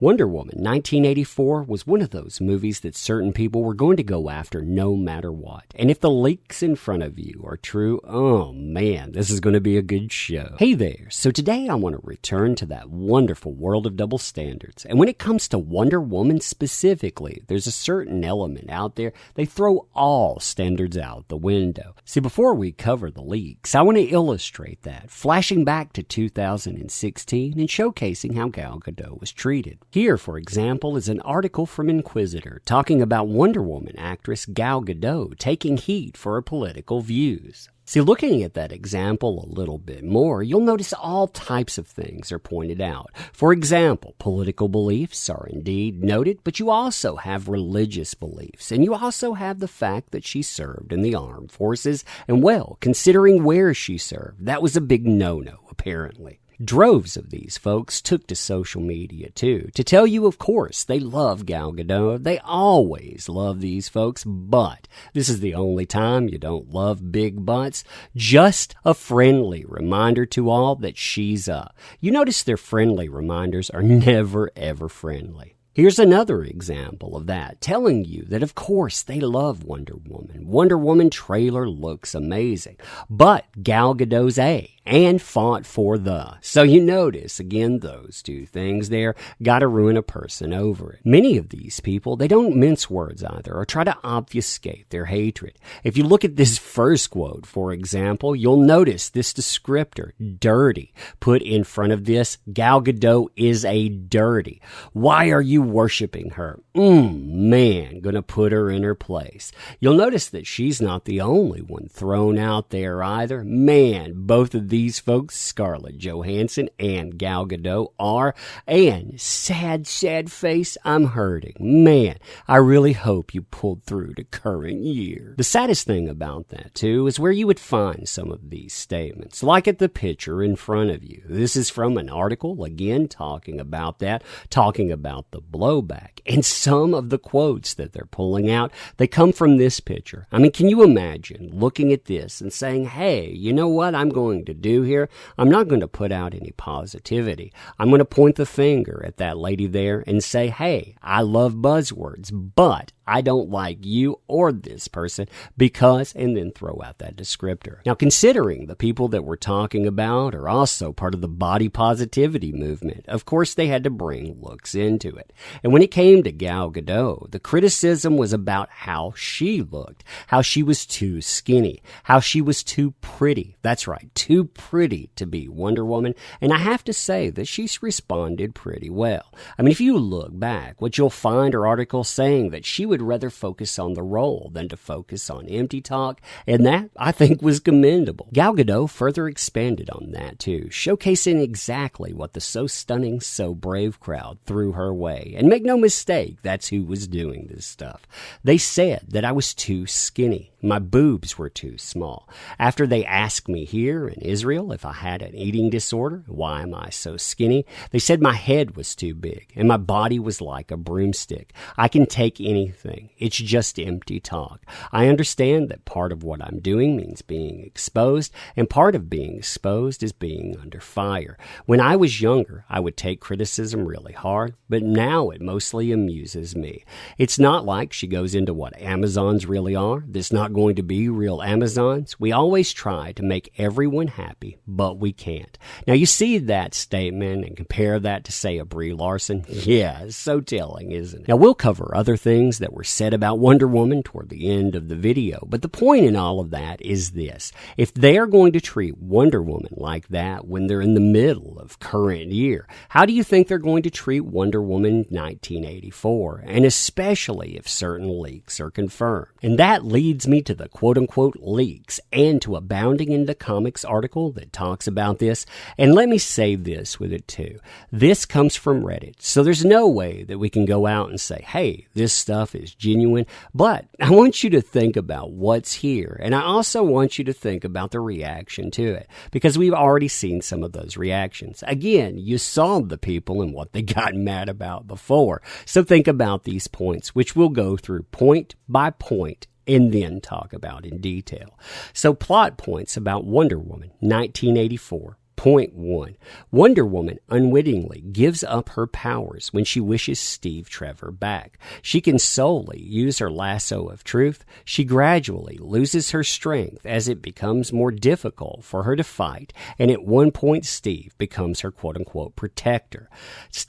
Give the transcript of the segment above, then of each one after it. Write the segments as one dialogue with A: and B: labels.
A: Wonder Woman 1984 was one of those movies that certain people were going to go after no matter what. And if the leaks in front of you are true, oh man, this is going to be a good show. Hey there, so today I want to return to that wonderful world of double standards. And when it comes to Wonder Woman specifically, there's a certain element out there, they throw all standards out the window. See, before we cover the leaks, I want to illustrate that, flashing back to 2016 and showcasing how Gal Gadot was treated. Here, for example, is an article from Inquisitor talking about Wonder Woman actress Gal Gadot taking heat for her political views. See, looking at that example a little bit more, you'll notice all types of things are pointed out. For example, political beliefs are indeed noted, but you also have religious beliefs, and you also have the fact that she served in the armed forces, and well, considering where she served, that was a big no-no, apparently. Droves of these folks took to social media, too, to tell you, of course, they love Gal Gadot. They always love these folks, but this is the only time you don't love big butts. Just a friendly reminder to all that she's up. You notice their friendly reminders are never, ever friendly. Here's another example of that, telling you that, of course, they love Wonder Woman. Wonder Woman trailer looks amazing, but Gal Gadot's A and fought for the. So you notice, again, those two things there gotta ruin a person over it. Many of these people, they don't mince words either or try to obfuscate their hatred. If you look at this first quote, for example, you'll notice this descriptor, dirty, put in front of this, Gal Gadot is a dirty. Why are you worshiping her? Man, gonna put her in her place. You'll notice that she's not the only one thrown out there either. Man, both of these folks, Scarlett Johansson and Gal Gadot, are, and sad face, I'm hurting. Man, I really hope you pulled through to current year. The saddest thing about that, too, is where you would find some of these statements, like at the picture in front of you. This is from an article, again, talking about that, talking about the blowback. And some of the quotes that they're pulling out, they come from this picture. I mean, can you imagine looking at this and saying, hey, you know what I'm going to do here? I'm not going to put out any positivity. I'm going to point the finger at that lady there and say, hey, I love buzzwords, but I don't like you or this person because, and then throw out that descriptor. Now, considering the people that we're talking about are also part of the body positivity movement, of course they had to bring looks into it. And when it came to Gal Gadot, the criticism was about how she looked, how she was too skinny, how she was too pretty. That's right, too pretty to be Wonder Woman. And I have to say that she's responded pretty well. I mean, if you look back, what you'll find are articles saying that she would rather focus on the role than to focus on empty talk, and that, I think, was commendable. Gal Gadot further expanded on that, too, showcasing exactly what the So Stunning, So Brave crowd threw her way. And make no mistake, that's who was doing this stuff. They said that I was too skinny. My boobs were too small. After they asked me here in Israel if I had an eating disorder, why am I so skinny? They said my head was too big and my body was like a broomstick. I can take anything. It's just empty talk. I understand that part of what I'm doing means being exposed, and part of being exposed is being under fire. When I was younger, I would take criticism really hard, but now it mostly amuses me. It's not like she goes into what Amazons really are. There's not going to be real Amazons. We always try to make everyone happy, but we can't. Now, you see that statement and compare that to, say, a Brie Larson. Yeah, it's so telling, isn't it? Now, we'll cover other things that were said about Wonder Woman toward the end of the video, but the point in all of that is this. If they are going to treat Wonder Woman like that when they're in the middle of current year, how do you think they're going to treat Wonder Woman 1984? And especially if certain leaks are confirmed. And that leads me to the quote-unquote leaks and to Abounding in the Comics article that talks about this. And let me say this with it too. This comes from Reddit, so there's no way that we can go out and say, hey, this stuff is genuine. But I want you to think about what's here, and I also want you to think about the reaction to it, because we've already seen some of those reactions. Again, you saw the people and what they got mad about before. So think about these points, which we'll go through point by point and then talk about in detail. So plot points about Wonder Woman 1984. Point 1. Wonder Woman unwittingly gives up her powers when she wishes Steve Trevor back. She can solely use her lasso of truth. She gradually loses her strength as it becomes more difficult for her to fight, and at one point Steve becomes her quote-unquote protector.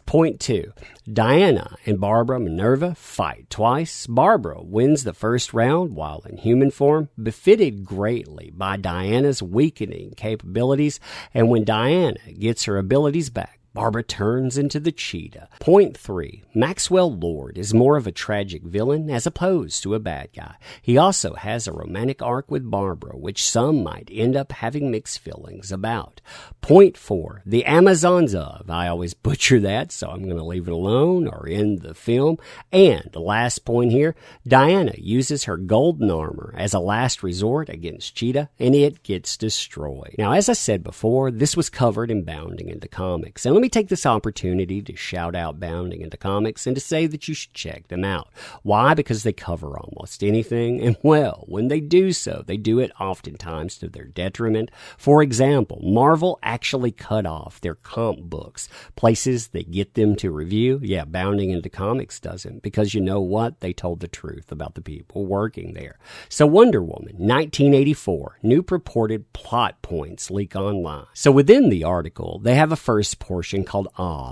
A: Point 2. Diana and Barbara Minerva fight twice. Barbara wins the first round while in human form, befitted greatly by Diana's weakening capabilities, and when Diana gets her abilities back, Barbara turns into the cheetah. Point 3. Maxwell Lord is more of a tragic villain as opposed to a bad guy. He also has a romantic arc with Barbara, which some might end up having mixed feelings about. Point 4. The Amazons of, I always butcher that, so I'm going to leave it alone, or in the film. And the last point here, Diana uses her golden armor as a last resort against Cheetah, and it gets destroyed. Now, as I said before, this was covered in Bounding into Comics, and let me take this opportunity to shout out Bounding into Comics and to say that you should check them out. Why? Because they cover almost anything, and well, when they do so, they do it oftentimes to their detriment. For example, Marvel actually cut off their comp books, places that get them to review. Yeah, Bounding into Comics doesn't, because you know what? They told the truth about the people working there. So Wonder Woman, 1984, new purported plot points leak online. So within the article, they have a first portion called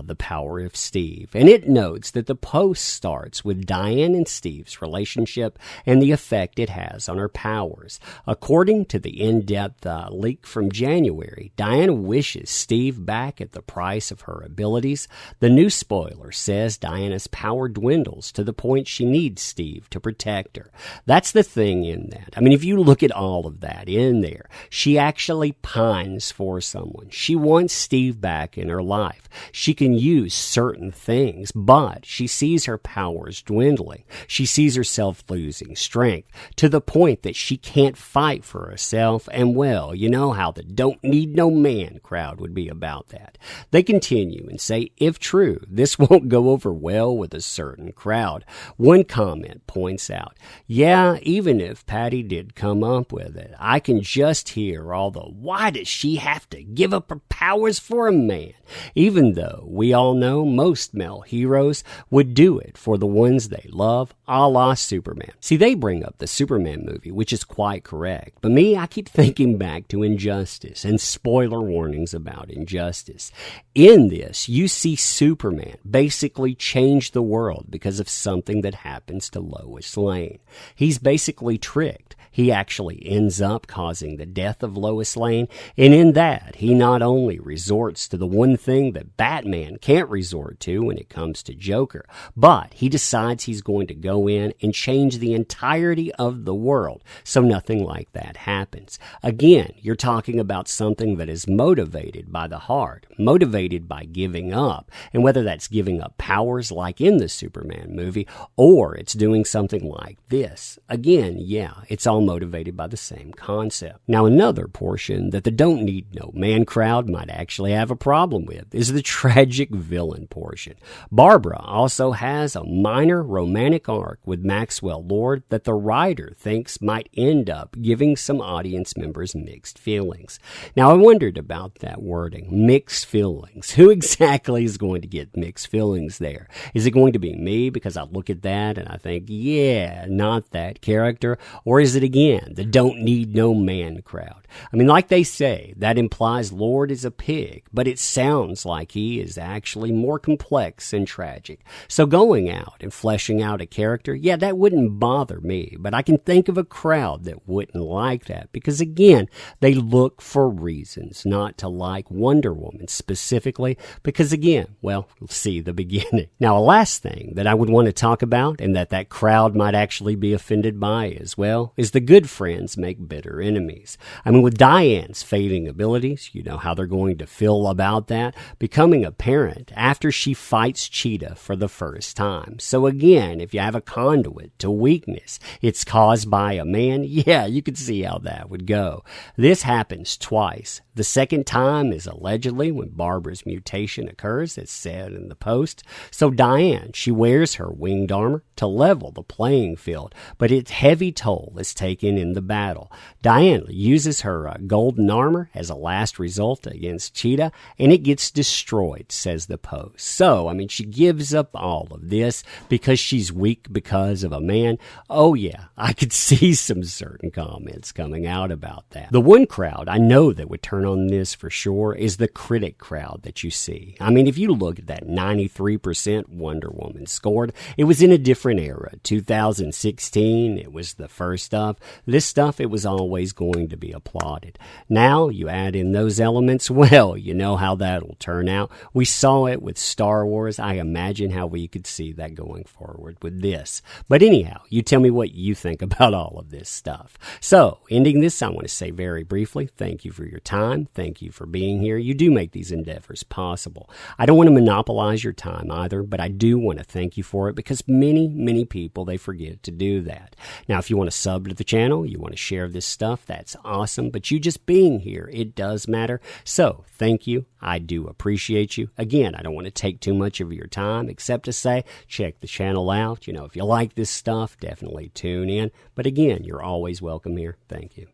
A: The Power of Steve, and it notes that the post starts with Diane and Steve's relationship and the effect it has on her powers. According to the in-depth leak from January, Diana wishes Steve back at the price of her abilities. The new spoiler says Diana's power dwindles to the point she needs Steve to protect her. That's the thing in that. I mean, if you look at all of that in there, she actually pines for someone. She wants Steve back in her life. She can use certain things, but she sees her powers dwindling. She sees herself losing strength to the point that she can't fight for herself, and well, you know how the don't need no man crowd would be about that. They continue and say, if true, this won't go over well with a certain crowd. One comment points out, yeah, even if Patty did come up with it, I can just hear all the why does she have to give up her powers for a man? Even though we all know most male heroes would do it for the ones they love, a la Superman. See, they bring up the Superman movie, which is quite correct. But me, I keep thinking back to Injustice and spoiler warnings about Injustice. In this, you see Superman basically change the world because of something that happens to Lois Lane. He's basically tricked. He actually ends up causing the death of Lois Lane, and in that, he not only resorts to the one thing that Batman can't resort to when it comes to Joker, but he decides he's going to go in and change the entirety of the world so nothing like that happens. Again, you're talking about something that is motivated by the heart, motivated by giving up, and whether that's giving up powers like in the Superman movie, or it's doing something like this. Again, yeah, it's all motivated by the same concept. Now, another portion that the don't need no man crowd might actually have a problem with is the tragic villain portion. Barbara also has a minor romantic arc with Maxwell Lord that the writer thinks might end up giving some audience members mixed feelings. Now, I wondered about that wording, mixed feelings. Who exactly is going to get mixed feelings there? Is it going to be me because I look at that and I think, yeah, not that character? Or is it again the don't need no man crowd? I mean, like they say, that implies Lord is a pig, but it sounds like he is actually more complex and tragic. So going out and fleshing out a character, yeah, that wouldn't bother me, but I can think of a crowd that wouldn't like that because, again, they look for reasons not to like Wonder Woman specifically because, again, well, we'll see the beginning. Now, a last thing that I would want to talk about and that crowd might actually be offended by as well is the good friends make bitter enemies. I mean, with Diane's fading abilities, you know how they're going to feel about that, becoming apparent after she fights Cheetah for the first time. So again, if you have a conduit to weakness, it's caused by a man, yeah, you can see how that would go. This happens twice. The second time is allegedly when Barbara's mutation occurs, as said in the post. So Diane, she wears her winged armor to level the playing field, but its heavy toll is taken taken in the battle. Diana uses her golden armor as a last result against Cheetah, and it gets destroyed, says the Post. So, I mean, she gives up all of this because she's weak because of a man. Oh yeah, I could see some certain comments coming out about that. The one crowd I know that would turn on this for sure is the critic crowd that you see. I mean, if you look at that 93% Wonder Woman scored, it was in a different era. 2016, it was the first stuff. This stuff, it was always going to be applauded. Now, you add in those elements, well, you know how that'll turn out. We saw it with Star Wars. I imagine how we could see that going forward with this. But anyhow, you tell me what you think about all of this stuff. So, ending this, I want to say very briefly, thank you for your time. Thank you for being here. You do make these endeavors possible. I don't want to monopolize your time either, but I do want to thank you for it because many people, they forget to do that. Now, if you want to sub to the channel, you want to share this stuff, that's awesome. But you just being here, it does matter. So, thank you. I do appreciate you. Again, I don't want to take too much of your time except to say, check the channel out. You know, if you like this stuff, definitely tune in. But again, you're always welcome here. Thank you.